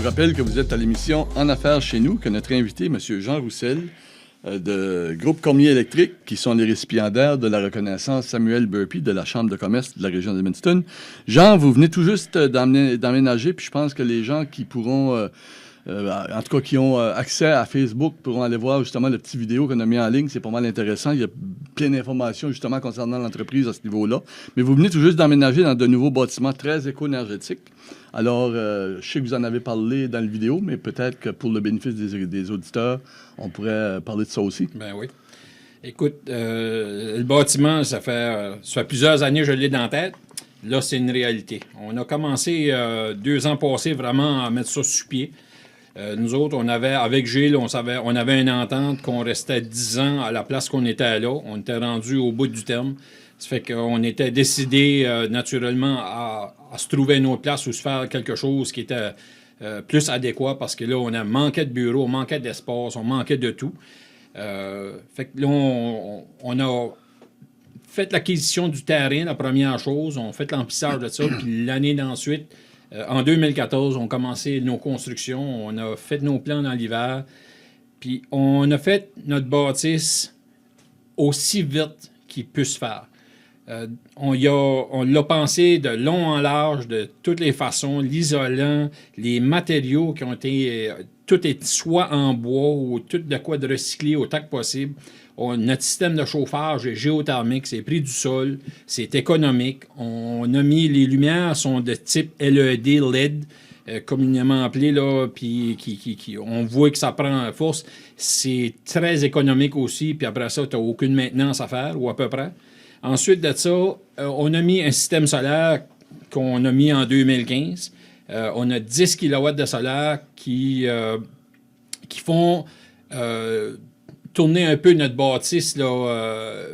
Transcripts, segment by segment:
rappelle que vous êtes à l'émission En Affaires chez nous, que notre invité, M. Jean Roussel, de Groupe Cormier Électrique, qui sont les récipiendaires de la reconnaissance Samuel Burpee de la Chambre de commerce de la région d'Edmundston. Jean, vous venez tout juste d'emménager, puis je pense que les gens qui pourront, en tout cas qui ont accès à Facebook, pourront aller voir justement la petite vidéo qu'on a mis en ligne. C'est pas mal intéressant. Il y a plein d'informations justement concernant l'entreprise à ce niveau-là. Mais vous venez tout juste d'emménager dans de nouveaux bâtiments très éco-énergétiques. Alors, je sais que vous en avez parlé dans la vidéo, mais peut-être que pour le bénéfice des auditeurs, on pourrait parler de ça aussi. Ben oui. Écoute, le bâtiment, ça fait plusieurs années que je l'ai dans la tête. Là, c'est une réalité. On a commencé 2 ans passés vraiment à mettre ça sur pied. Nous autres, on avait, avec Gilles, on avait une entente qu'on restait 10 ans à la place qu'on était là. On était rendu au bout du terme. Ça fait qu'on était décidé naturellement à se trouver une autre place ou se faire quelque chose qui était plus adéquat parce que là, on manquait de bureaux, on manquait d'espace, on manquait de tout. Fait que là, on a fait l'acquisition du terrain, la première chose. On a fait l'emplissage de ça. Puis l'année d'ensuite, en 2014, on a commencé nos constructions. On a fait nos plans dans l'hiver. Puis on a fait notre bâtisse aussi vite qu'il peut se faire. On l'a pensé de long en large, de toutes les façons, l'isolant, les matériaux qui ont été, tout est soit en bois ou tout de quoi de recycler autant que possible. Notre système de chauffage est géothermique, c'est prix du sol, c'est économique. On a mis, les lumières sont de type LED, communément appelé, là, puis on voit que ça prend force. C'est très économique aussi, puis après ça, tu n'as aucune maintenance à faire, ou à peu près. Ensuite de ça, on a mis un système solaire qu'on a mis en 2015. On a 10 kW de solaire qui font tourner un peu notre bâtisse là,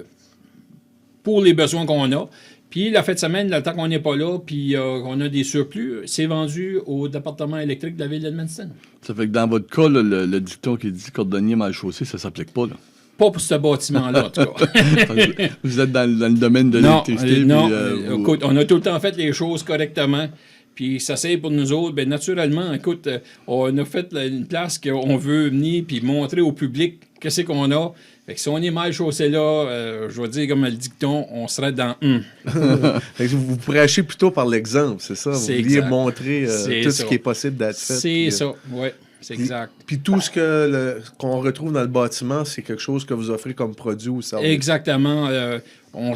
pour les besoins qu'on a. Puis la fin de semaine, le temps qu'on n'est pas là, puis qu'on a des surplus, c'est vendu au département électrique de la ville d'Edmundston. Ça fait que dans votre cas, là, le dicton qui dit cordonnier mal chaussé, ça ne s'applique pas, là. Pas pour ce bâtiment-là, en tout cas. Vous êtes dans le domaine de l'électricité. Non, écoute, on a tout le temps fait les choses correctement. Puis ça c'est pour nous autres. Bien, naturellement, écoute, on a fait une place qu'on veut venir puis montrer au public qu'est-ce qu'on a. Fait que si on est mal chaussé là, je vais dire comme le dicton, on serait dans Vous prêchez plutôt par l'exemple, c'est ça? Vous vouliez montrer tout ce qui est possible d'être fait. C'est ça, oui. C'est exact. Puis tout ce qu'on retrouve dans le bâtiment, c'est quelque chose que vous offrez comme produit ou service? Exactement. On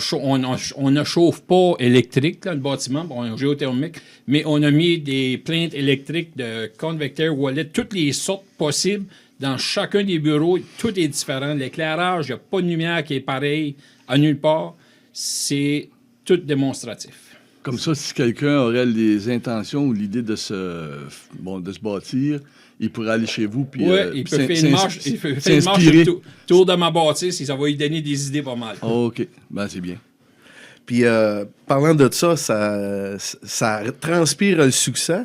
ne chauffe pas électrique, là, le bâtiment, bon, géothermique, mais on a mis des plaintes électriques de convecteurs, wallet, toutes les sortes possibles dans chacun des bureaux. Tout est différent. L'éclairage, il n'y a pas de lumière qui est pareil à nulle part. C'est tout démonstratif. Comme ça, si quelqu'un aurait les intentions ou l'idée de se bâtir, il pourrait aller chez vous puis il peut faire une marche, le tour de ma bâtisse et ça va lui donner des idées pas mal. Oh, OK. Ben, c'est bien. Puis, parlant de ça transpire le succès.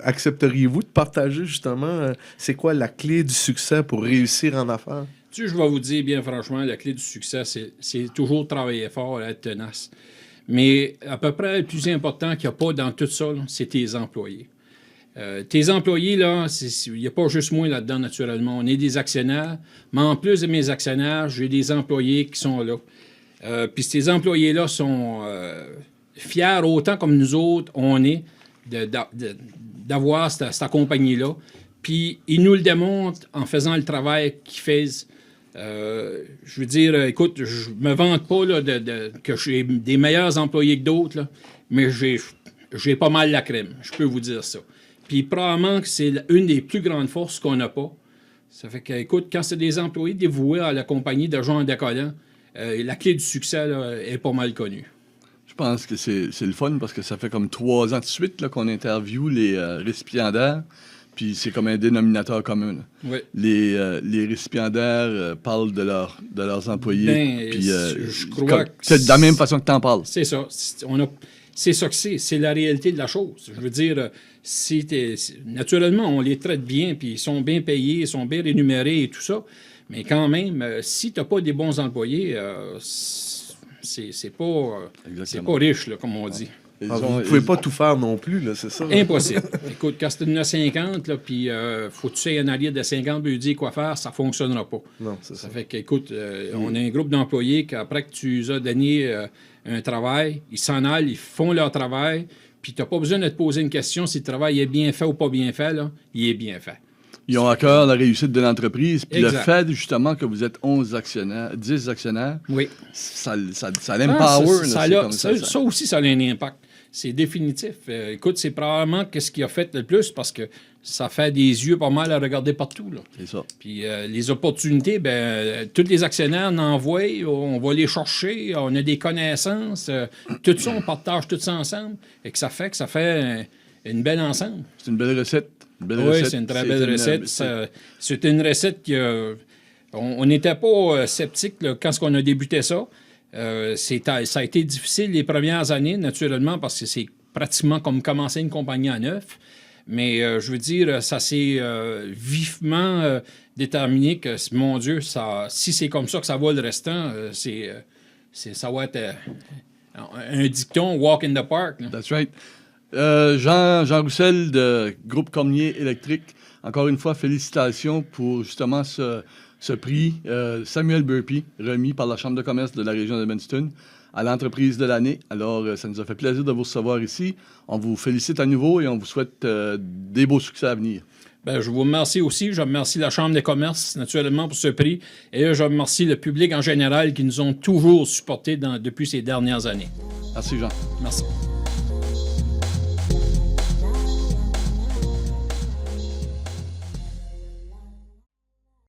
Accepteriez-vous de partager justement c'est quoi la clé du succès pour réussir en affaires? Je vais vous dire bien franchement, la clé du succès, c'est toujours travailler fort, être tenace. Mais à peu près le plus important qu'il n'y a pas dans tout ça, là, c'est tes employés. Tes employés, là, il n'y a pas juste moi là-dedans, naturellement. On est des actionnaires, mais en plus de mes actionnaires, j'ai des employés qui sont là. Puis ces employés-là sont fiers autant comme nous autres, on est d'avoir cette compagnie-là. Puis ils nous le démontrent en faisant le travail qu'ils font. Je veux dire, écoute, je me vante pas là, que j'ai des meilleurs employés que d'autres, là, mais j'ai pas mal la crème, je peux vous dire ça. Puis probablement que c'est une des plus grandes forces qu'on n'a pas. Ça fait que, écoute, quand c'est des employés dévoués à la compagnie de gens décollants, la clé du succès là, est pas mal connue. Je pense que c'est le fun parce que ça fait comme 3 ans de suite là, qu'on interviewe les récipiendaires. Puis c'est comme un dénominateur commun. Oui. Les récipiendaires parlent de leurs employés. Puis, je crois que c'est de la même façon que tu en parles. C'est ça. C'est ça que c'est. C'est la réalité de la chose. Je veux dire, naturellement, on les traite bien, puis ils sont bien payés, ils sont bien rémunérés et tout ça. Mais quand même, si tu n'as pas des bons employés, c'est pas riche, là, comme on dit. Vous ne pouvez pas tout faire non plus, là, c'est ça? Impossible. Écoute, quand c'est une 50, là, puis faut que tu sais un allié de 50 lui dire quoi faire, ça ne fonctionnera pas. Non, c'est ça. Ça fait qu'écoute, on a un groupe d'employés qu'après que tu les as donné un travail, ils s'en allent, ils font leur travail, puis tu n'as pas besoin de te poser une question si le travail est bien fait ou pas bien fait, là, il est bien fait. Ils ont à cœur la réussite de l'entreprise. Puis le fait, justement, que vous êtes 10 actionnaires, oui. ça l'empower. Ça aussi, ça a un impact. C'est définitif. Écoute, c'est probablement ce qui a fait le plus parce que ça fait des yeux pas mal à regarder partout. Là. C'est ça. Puis les opportunités, tous les actionnaires n'envoient, on va les chercher, on a des connaissances, tout ça, on partage tout ça ensemble. Et que ça fait une belle ensemble. C'est une belle recette. Oui, c'est une très belle recette. C'est une recette que on n'était pas sceptique quand on a débuté ça. Ça a été difficile les premières années, naturellement, parce que c'est pratiquement comme commencer une compagnie à neuf. Mais je veux dire, ça s'est vivement déterminé que, mon Dieu, si c'est comme ça que ça va le restant, ça va être un dicton « walk in the park ». That's right. Jean Roussel de Groupe Cormier Électrique, encore une fois, félicitations pour justement ce prix Samuel Burpee, remis par la Chambre de commerce de la région d'Edmundston à l'entreprise de l'année. Alors, ça nous a fait plaisir de vous recevoir ici. On vous félicite à nouveau et on vous souhaite des beaux succès à venir. Je vous remercie aussi. Je remercie la Chambre des commerces, naturellement, pour ce prix. Et je remercie le public en général qui nous ont toujours supportés depuis ces dernières années. Merci, Jean. Merci.